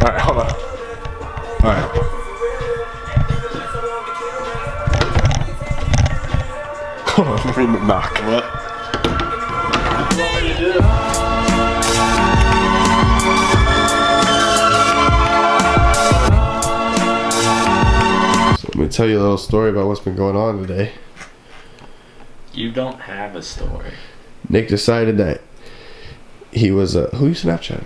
Alright, hold on. Alright. Hold on, let me knock. What? So let me tell you a little story about what's been going on today. You don't have a story. Nick decided that he was who you Snapchat?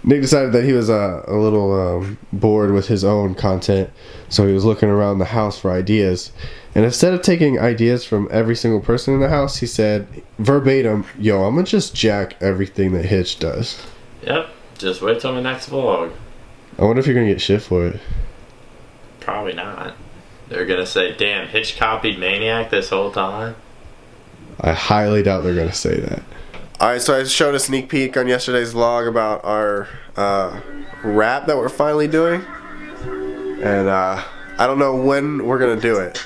Nick decided that he was a little bored with his own content, so he was looking around the house for ideas. And instead of taking ideas from every single person in the house, he said verbatim, "Yo, I'm gonna just jack everything that Hitch does." Yep. Just wait till my next vlog. I wonder if you're gonna get shit for it. Probably not. They're gonna say, "Damn, Hitch copied Maniac this whole time." I highly doubt they're gonna say that. Alright, so I showed a sneak peek on yesterday's vlog about our rap that we're finally doing. And I don't know when we're gonna do it.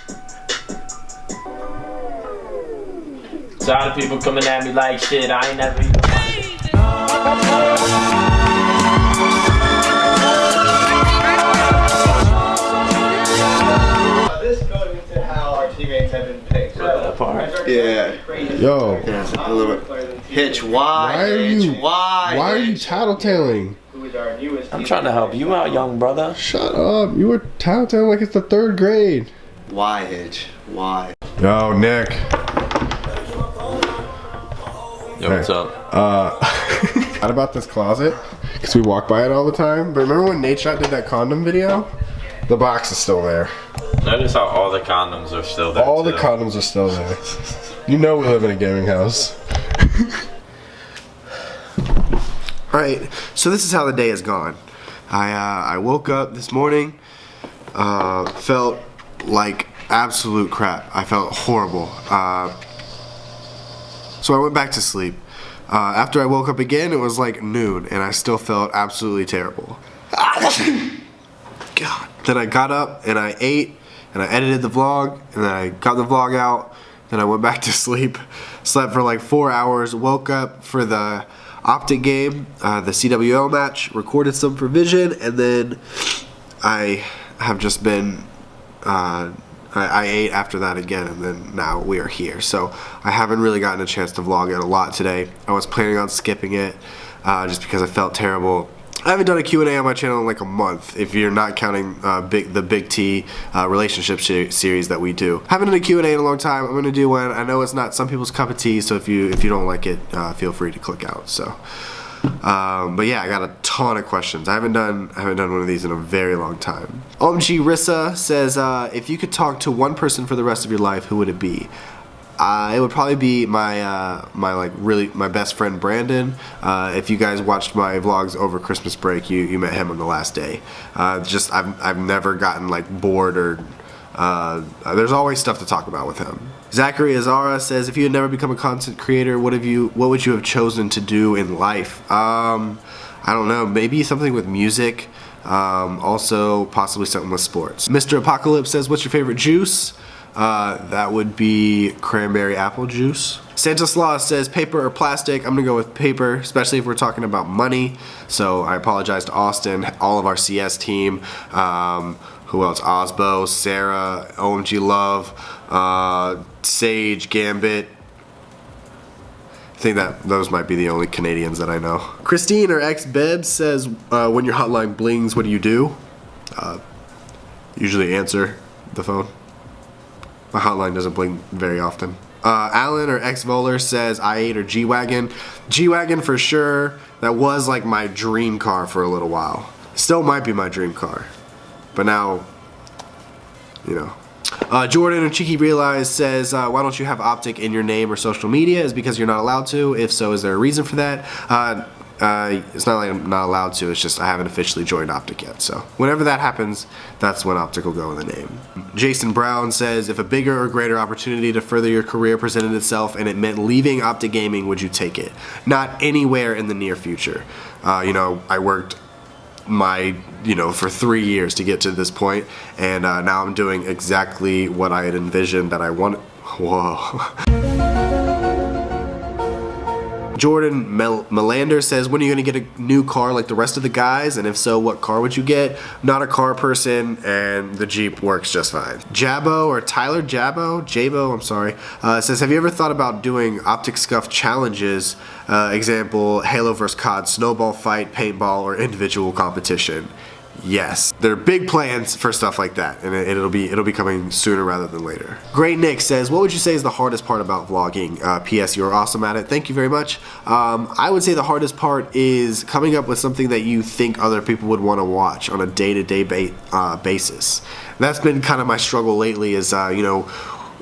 Tired of people coming at me like shit, I ain't never even This goes into how our teammates have been picked. that part. Yeah. Yo, A little bit. Hitch, why? why are you tattletaling? Who is our newest I'm trying to help you out, young brother. Shut up, you were tattletaling like it's the 3rd grade. Why, Hitch? Why? Yo, Nick. Yo, what's up? Not about this closet, because we walk by it all the time. But remember when Nate Shot did that condom video? The box is still there. Notice how all the condoms are still there. All the condoms are still there. You know we live in a gaming house. Alright, so this is how the day has gone. I woke up this morning, felt like absolute crap. I felt horrible. So I went back to sleep. After I woke up again, it was like noon, and I still felt absolutely terrible. God. Then I got up, and I ate, and I edited the vlog, and then I got the vlog out, then I went back to sleep, slept for like 4 hours, woke up for the Optic game, the CWL match, recorded some for Vision, and then I have just been... I ate after that again, and then now we are here. So I haven't really gotten a chance to vlog it a lot today. I was planning on skipping it just because I felt terrible. I haven't done a Q&A on my channel in like a month, if you're not counting the Big T relationship series that we do. Haven't done a Q&A in a long time. I'm going to do one. I know it's not some people's cup of tea, so if you don't like it, feel free to click out. So. But yeah, I got a ton of questions. I haven't done one of these in a very long time. OMG Rissa says, if you could talk to one person for the rest of your life, who would it be? It would probably be my my best friend Brandon. If you guys watched my vlogs over Christmas break, you met him on the last day. I've never gotten like bored or there's always stuff to talk about with him. Zachary Azara says, if you had never become a content creator, what would you have chosen to do in life? I don't know, maybe something with music, also possibly something with sports. Mr. Apocalypse says, what's your favorite juice? That would be cranberry apple juice. Santa Slaw says, paper or plastic? I'm gonna go with paper, especially if we're talking about money. So I apologize to Austin, all of our CS team. Who else? Osbo, Sarah, OMG Love, Sage, Gambit. I think that those might be the only Canadians that I know. Christine, or ex-Beb, says, when your hotline blings, what do? Usually answer the phone. My hotline doesn't bling very often. Alan, or ex-Voler, says i8 or G-Wagon. G-Wagon for sure. That was like my dream car for a little while. Still might be my dream car. But now, you know. Jordan, or Cheeky Realize, says, why don't you have Optic in your name or social media? Is it because you're not allowed to? If so, is there a reason for that? It's not like I'm not allowed to, it's just I haven't officially joined Optic yet. So whenever that happens, that's when Optic will go in the name. Jason Brown says, if a bigger or greater opportunity to further your career presented itself and it meant leaving Optic Gaming, would you take it? Not anywhere in the near future. You know, I worked for 3 years to get to this point, and now I'm doing exactly what I had envisioned that I wanted. Whoa. Jordan Melander says, when are you going to get a new car like the rest of the guys? And if so, what car would you get? Not a car person, and the Jeep works just fine. Jabo, or Tyler Jabo, I'm sorry, says, have you ever thought about doing optic scuff challenges? Example, Halo vs. COD, snowball fight, paintball, or individual competition? Yes, there are big plans for stuff like that, and it'll be coming sooner rather than later. Great Nick says, what would you say is the hardest part about vlogging? P.S. You're awesome at it. Thank you very much. I would say the hardest part is coming up with something that you think other people would want to watch on a day-to-day basis. That's been kind of my struggle lately. Is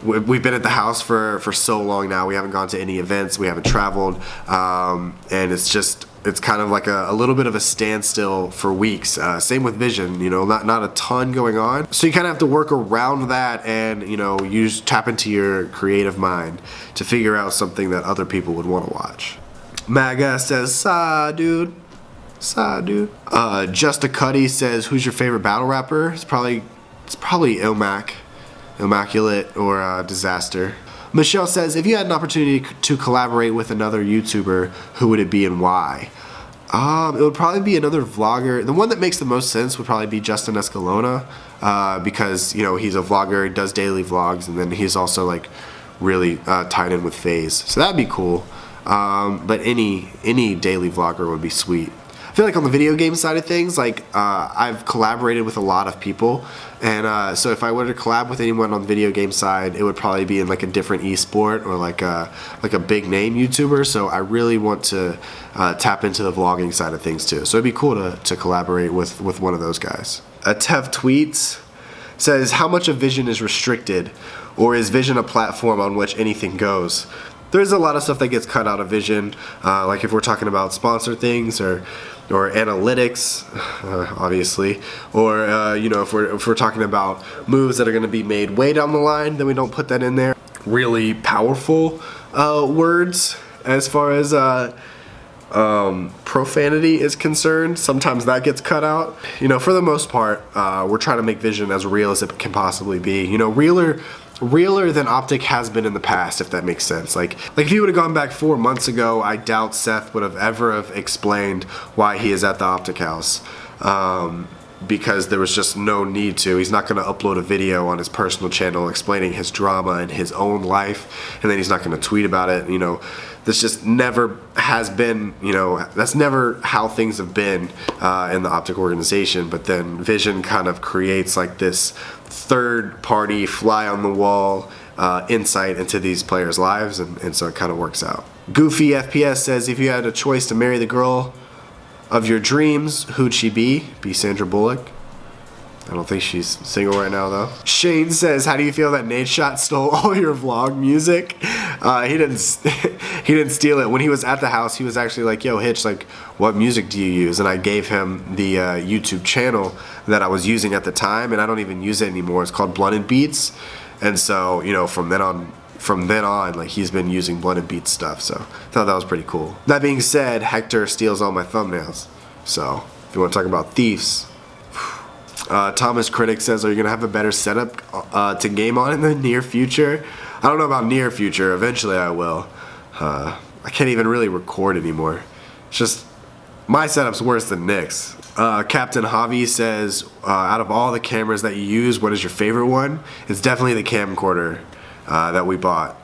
we've been at the house for so long now. We haven't gone to any events. We haven't traveled, and it's kind of like a little bit of a standstill for weeks. Same with vision, not a ton going on. So you kind of have to work around that and, tap into your creative mind to figure out something that other people would want to watch. Maga says, "Sa dude." Just a Cuddy says, who's your favorite battle rapper? It's probably Immaculate or Disaster. Michelle says, if you had an opportunity to collaborate with another YouTuber, who would it be and why? It would probably be another vlogger. The one that makes the most sense would probably be Justin Escalona, because he's a vlogger, he does daily vlogs, and then he's also like really tied in with FaZe. So that'd be cool. But any daily vlogger would be sweet. I feel like on the video game side of things, like I've collaborated with a lot of people, and so if I were to collab with anyone on the video game side, it would probably be in like a different esport or like a big name YouTuber. So I really want to tap into the vlogging side of things too. So it'd be cool to collaborate with one of those guys. Tev Tweets says, how much of Vision is restricted, or is Vision a platform on which anything goes? There's a lot of stuff that gets cut out of Vision, like if we're talking about sponsor things or analytics, obviously, or if we're talking about moves that are going to be made way down the line, then we don't put that in there. Really powerful words as far as profanity is concerned, sometimes that gets cut out. For the most part, we're trying to make Vision as real as it can possibly be. Realer than Optic has been in the past, if that makes sense. Like if you would have gone back 4 months ago, I doubt Seth would have ever explained why he is at the Optic House, because there was just no need to. He's not going to upload a video on his personal channel explaining his drama and his own life, and then he's not going to tweet about it. This just never has been, that's never how things have been in the Optic organization. But then Vision kind of creates like this third-party, fly-on-the-wall insight into these players' lives, and so it kind of works out. Goofy FPS says, if you had a choice to marry the girl of your dreams, who'd she be? Be Sandra Bullock. I don't think she's single right now, though. Shane says, how do you feel that Nate Shot stole all your vlog music? He didn't steal it. When he was at the house, he was actually like, yo, Hitch, like, what music do you use? And I gave him the YouTube channel that I was using at the time, and I don't even use it anymore. It's called Blunted Beats. And so, from then on, like, he's been using Blunted Beats stuff. So I thought that was pretty cool. That being said, Hector steals all my thumbnails. So if you want to talk about thieves. Thomas Critic says, are you going to have a better setup to game on in the near future? I don't know about near future. Eventually I will. I can't even really record anymore. It's just, my setup's worse than Nick's. Captain Javi says, out of all the cameras that you use, what is your favorite one? It's definitely the camcorder that we bought.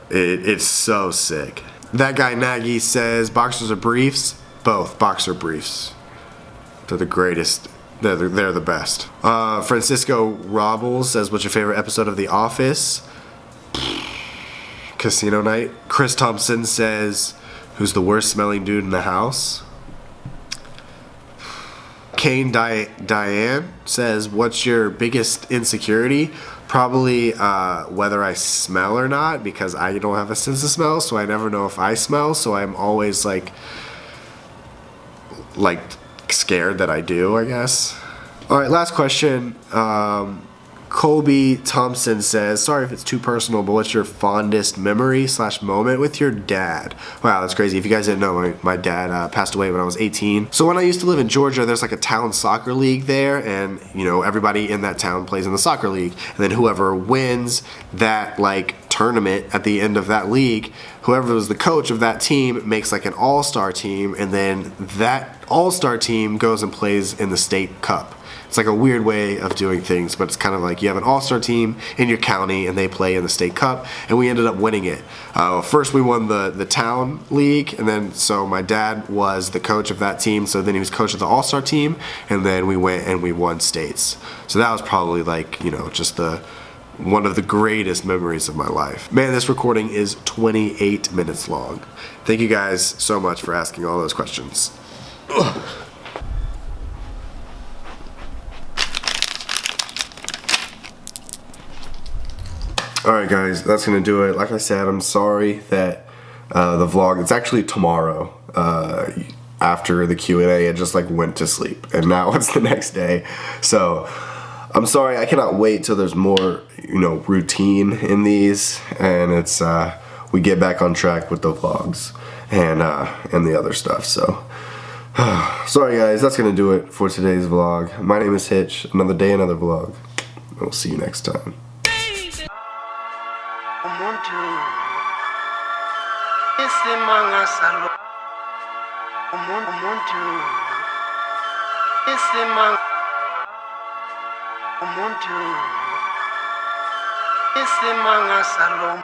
It's so sick. That guy Nagy says, boxers or briefs? Both. Boxer briefs. They're the greatest. They're the best. Francisco Robles says, what's your favorite episode of The Office? Casino Night. Chris Thompson says, who's the worst smelling dude in the house? Kane Diane says, what's your biggest insecurity? Probably whether I smell or not, because I don't have a sense of smell, so I never know if I smell, so I'm always like scared that I do, I guess. Alright, last question. Colby Thompson says, sorry if it's too personal, but what's your fondest memory / moment with your dad? Wow, that's crazy. If you guys didn't know, my dad passed away when I was 18. So when I used to live in Georgia, there's like a town soccer league there, and everybody in that town plays in the soccer league, and then whoever wins that tournament at the end of that league. Whoever was the coach of that team makes like an all-star team, and then that all-star team goes and plays in the state cup. It's like a weird way of doing things, but it's kind of like you have an all-star team in your county and they play in the state cup, and we ended up winning it. First we won the town league, and then so my dad was the coach of that team, so then he was coach of the all-star team, and then we went and we won states. So that was probably like, you know, just one of the greatest memories of my life. Man, this recording is 28 minutes long. Thank you guys so much for asking all those questions. Ugh. Alright guys, that's gonna do it. Like I said, I'm sorry that the vlog, it's actually tomorrow. After the Q&A, I just like went to sleep, and now it's the next day. So I'm sorry, I cannot wait till there's more, you know, routine in these, and it's we get back on track with the vlogs and the other stuff. So sorry guys, that's gonna do it for today's vlog. My name is Hitch. Another day, another vlog. We'll see you next time. Umuntu isimanga salo